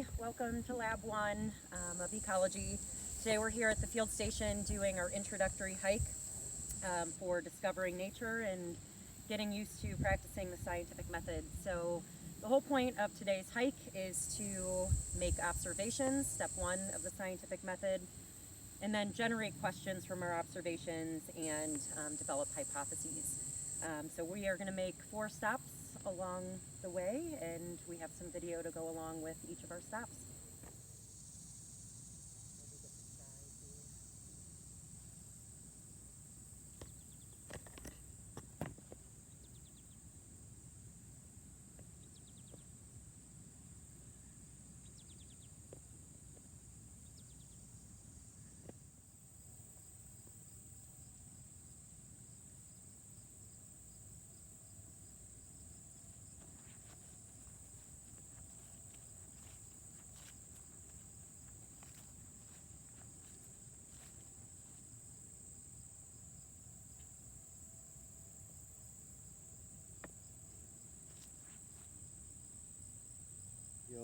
Hi, welcome to Lab 1 of Ecology. Today we're here at the field station doing our introductory hike for discovering nature and getting used to practicing the scientific method. So the whole point of today's hike is to make observations, step 1 of the scientific method, and then generate questions from our observations and develop hypotheses. So we are going to make 4 stops along the way, and we have some video to go along with each of our stops.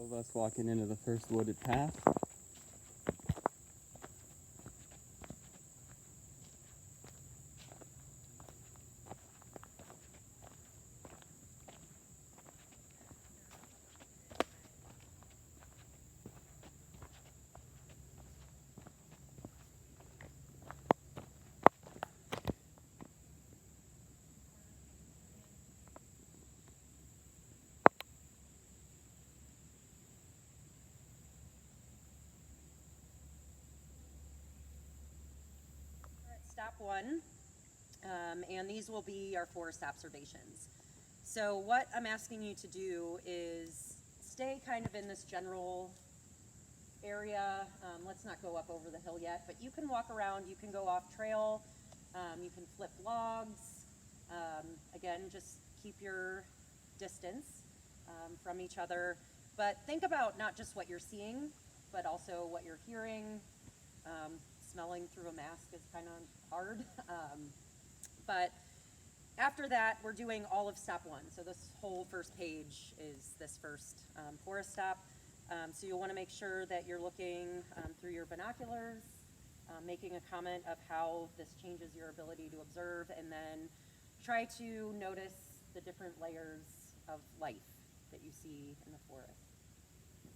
Of us walking into the first wooded path. Stop 1, and these will be our forest observations. So what I'm asking you to do is stay kind of in this general area. Let's not go up over the hill yet, but you can walk around, you can go off trail, you can flip logs. Again, just keep your distance from each other, but think about not just what you're seeing, but also what you're hearing. Smelling through a mask is kind of hard, but after that, we're doing all of stop 1. So this whole first page is this first forest stop. So you'll want to make sure that you're looking through your binoculars, making a comment of how this changes your ability to observe, and then try to notice the different layers of life that you see in the forest.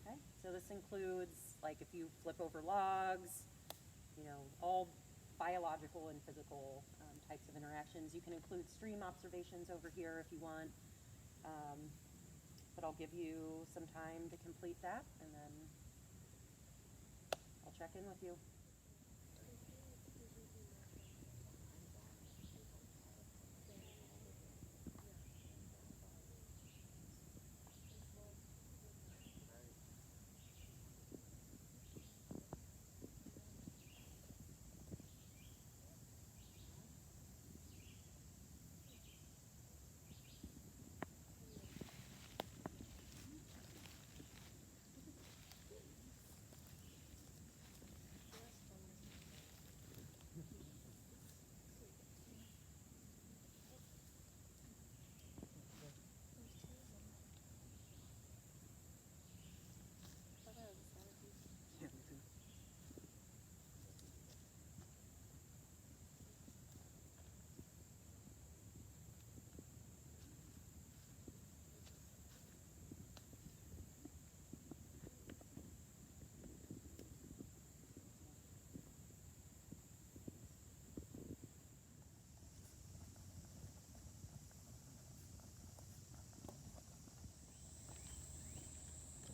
Okay, so this includes, like, if you flip over logs, you know, all biological and physical types of interactions. You can include stream observations over here if you want, but I'll give you some time to complete that, and then I'll check in with you.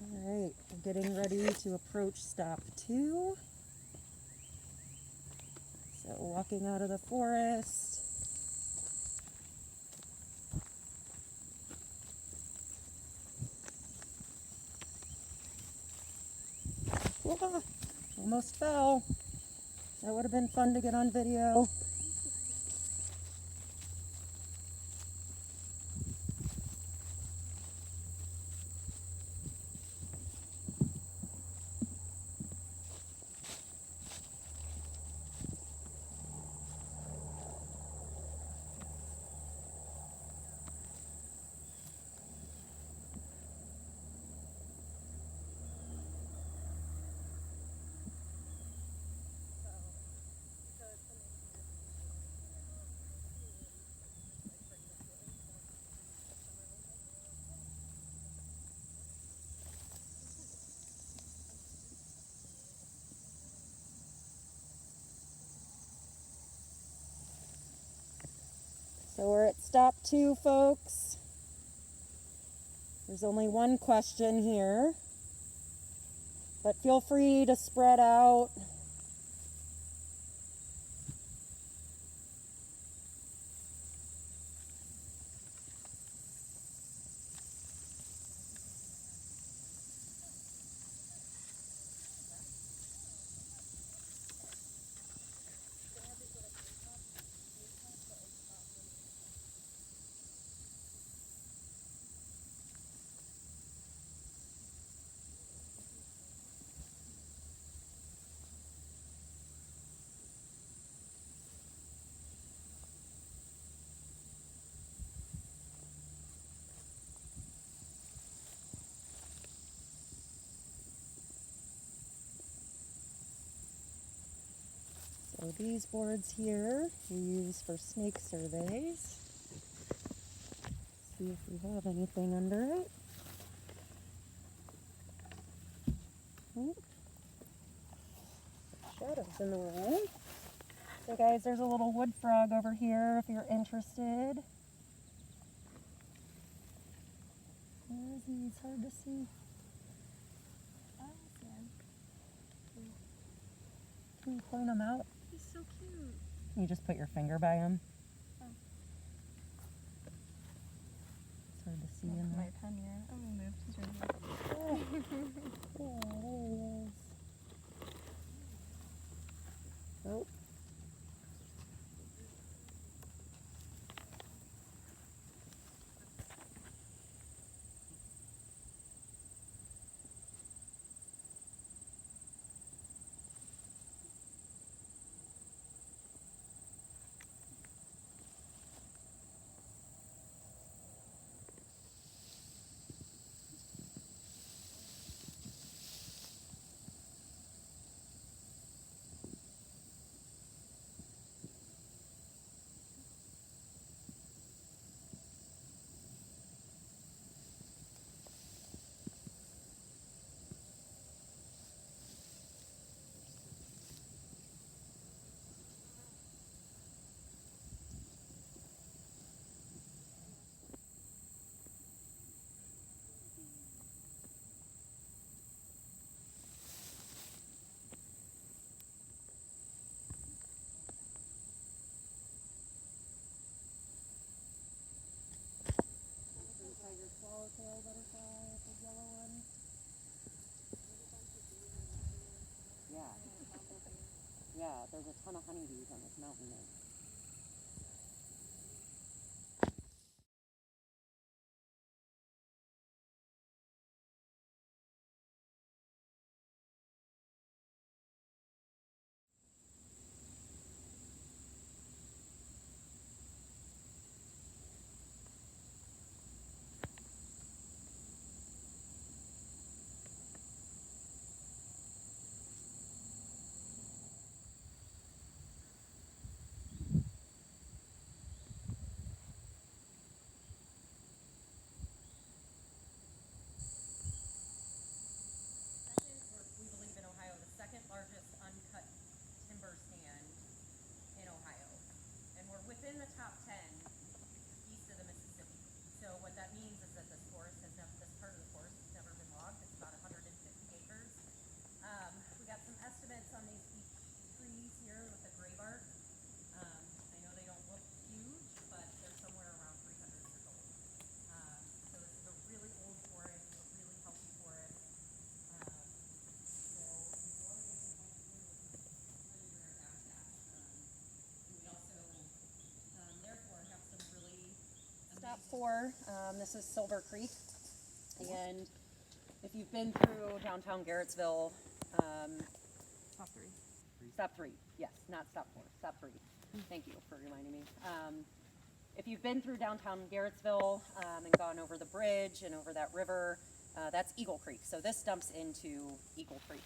All right, we're getting ready to approach stop 2. So walking out of the forest. Whoa, almost fell. That would have been fun to get on video. So we're at stop 2, folks. There's only one question here, but feel free to spread out. So these boards here we use for snake surveys. See if we have anything under it. Shadows in the way. So guys, there's a little wood frog over here if you're interested. Where is he? It's hard to see. Can you point him out? He's so cute. Can you just put your finger by him? Oh. It's hard to see in My there. pen here. Oh, we moved. He's right here. Oh, there he is. Nope. Swallowtail butterfly, the yellow one. Yeah. Yeah, there's a ton of honeybees on this mountain there. We believe in Ohio, the second largest uncut timber stand in Ohio. And we're within the top 10 east of the Mississippi. So what that means is that this forest has never, this part of the forest has never been logged. It's about 150 acres. We got some estimates on these beech trees here with the gray bark. I know they don't look huge, but they're somewhere around 300 years old. So this is a really old forest, a really healthy forest. Stop 4, this is Silver Creek, and if you've been through downtown Garrettsville, Top 3. stop 3, yes, not stop 4, stop 3. Thank you for reminding me. If you've been through downtown Garrettsville and gone over the bridge and over that river, that's Eagle Creek. So this dumps into Eagle Creek.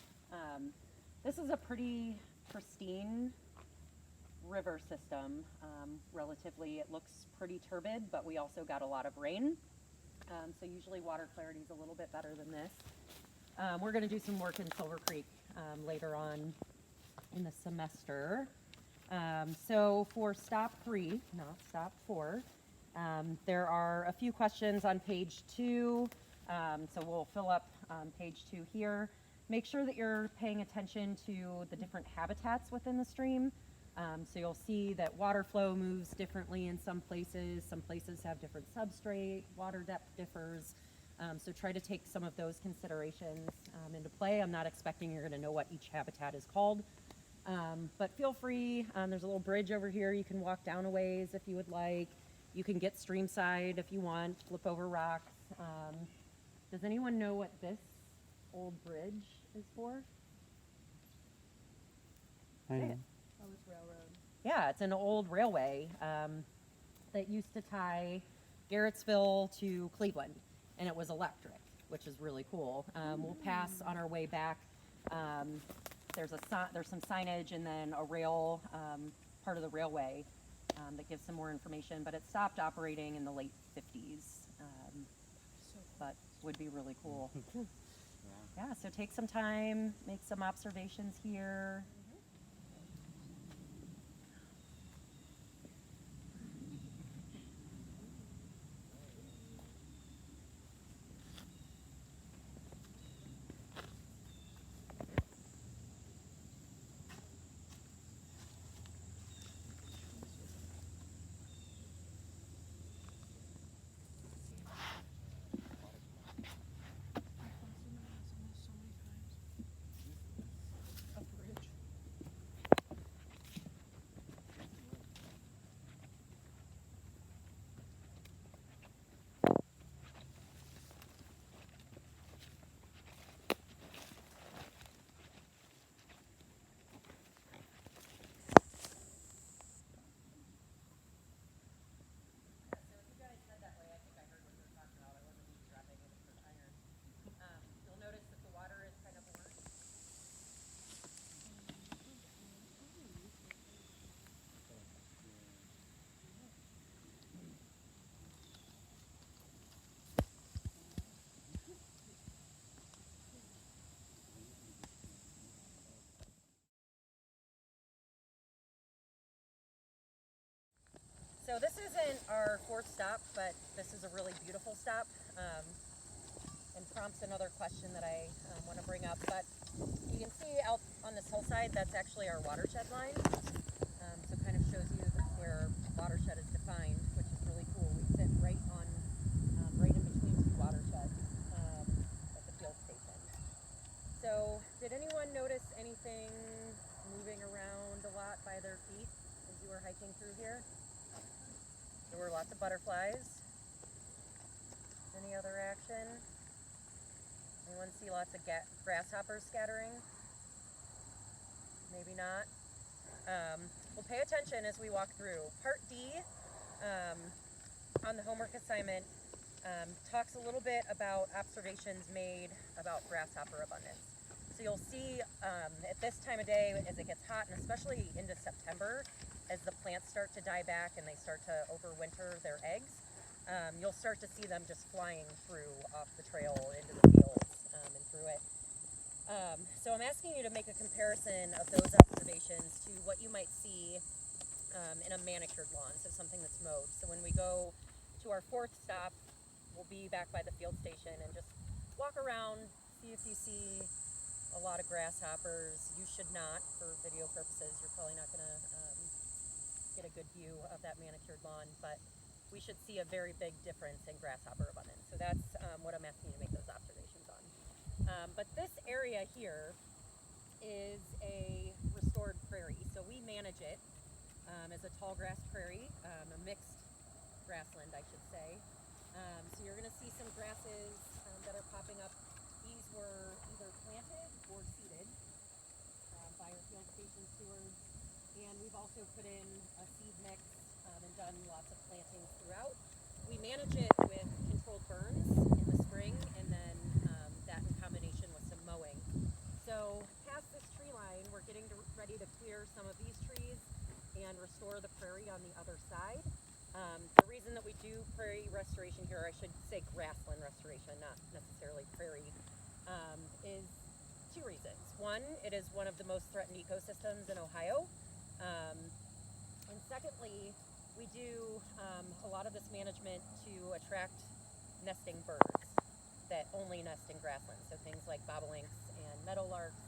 This is a pretty pristine river system. Relatively, it looks pretty turbid, but we also got a lot of rain. So usually water clarity is a little bit better than this. We're going to do some work in Silver Creek later on in the semester. So for stop 3, not stop 4, there are a few questions on page 2. So we'll fill up page 2 here. Make sure that you're paying attention to the different habitats within the stream. So you'll see that water flow moves differently in some places. Some places have different substrate, water depth differs. So try to take some of those considerations into play. I'm not expecting you're going to know what each habitat is called. But feel free, there's a little bridge over here. You can walk down a ways if you would like. You can get stream side if you want, flip over rocks. Does anyone know what this old bridge is for? I know. Oh, it's railroad. Yeah, it's an old railway that used to tie Garrettsville to Cleveland, and it was electric, which is really cool. We'll pass on our way back. There's some signage and then a rail, part of the railway that gives some more information, but it stopped operating in the late 50s, but would be really cool. Yeah, so take some time, make some observations here. You'll notice that the water is kind of orange. So this isn't our 4th stop, but this is a really beautiful stop and prompts another question that I want to bring up. But you can see out on this hillside, that's actually our watershed line. So kind of shows you where watershed is defined, which is really cool. We sit right in between 2 watersheds at the field station. So did anyone notice anything moving around a lot by their feet as you were hiking through here? There were lots of butterflies. Any other action? Anyone see lots of grasshoppers scattering? Maybe not. We'll pay attention as we walk through. Part D on the homework assignment talks a little bit about observations made about grasshopper abundance. So you'll see at this time of day, as it gets hot, and especially into September, as the plants start to die back and they start to overwinter their eggs, you'll start to see them just flying through off the trail into the fields and through it. So I'm asking you to make a comparison of those observations to what you might see in a manicured lawn, so something that's mowed. So when we go to our 4th stop, we'll be back by the field station and just walk around, see if you see a lot of grasshoppers. You should not, for video purposes. You're probably not going to get a good view of that manicured lawn, but we should see a very big difference in grasshopper abundance. So that's what I'm asking you to make those observations on. But this area here is a restored prairie. So we manage it as a tall grass prairie, a mixed grassland, I should say. So you're going to see some grasses that are popping up. These were either planted or seeded by our field station stewards. And we've also put in a seed mix and done lots of plantings throughout. We manage it with controlled burns in the spring, and then that in combination with some mowing. So past this tree line, we're getting ready to clear some of these trees and restore the prairie on the other side. The reason that we do prairie restoration here, I should say grassland restoration, not necessarily prairie, is 2 reasons. One, it is one of the most threatened ecosystems in Ohio. And secondly, we do a lot of this management to attract nesting birds that only nest in grasslands. So things like bobolinks and meadowlarks,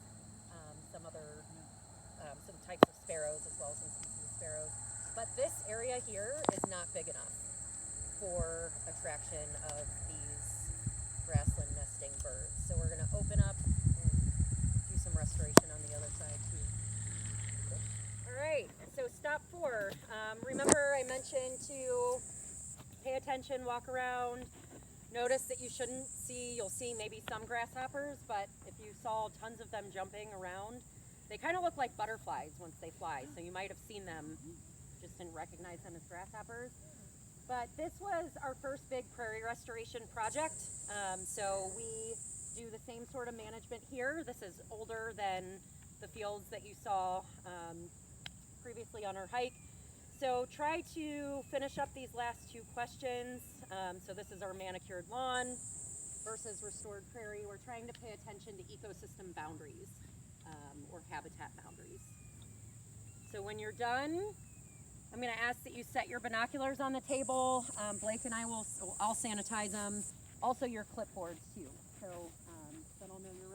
some types of sparrows as well, some species of sparrows. But this area here is not big enough for attraction of these grassland nesting birds. So we're going to open up and do some restoration on the other side too. All right, so stop 4. Remember I mentioned to pay attention, walk around. Notice that you'll see maybe some grasshoppers, but if you saw tons of them jumping around, they kind of look like butterflies once they fly. So you might have seen them, just didn't recognize them as grasshoppers. But this was our first big prairie restoration project. So we do the same sort of management here. This is older than the fields that you saw previously on our hike. So try to finish up these last 2 questions. So this is our manicured lawn versus restored prairie. We're trying to pay attention to ecosystem boundaries or habitat boundaries. So when you're done, I'm going to ask that you set your binoculars on the table. Blake and I'll sanitize them. Also your clipboards too. So then I'll know you're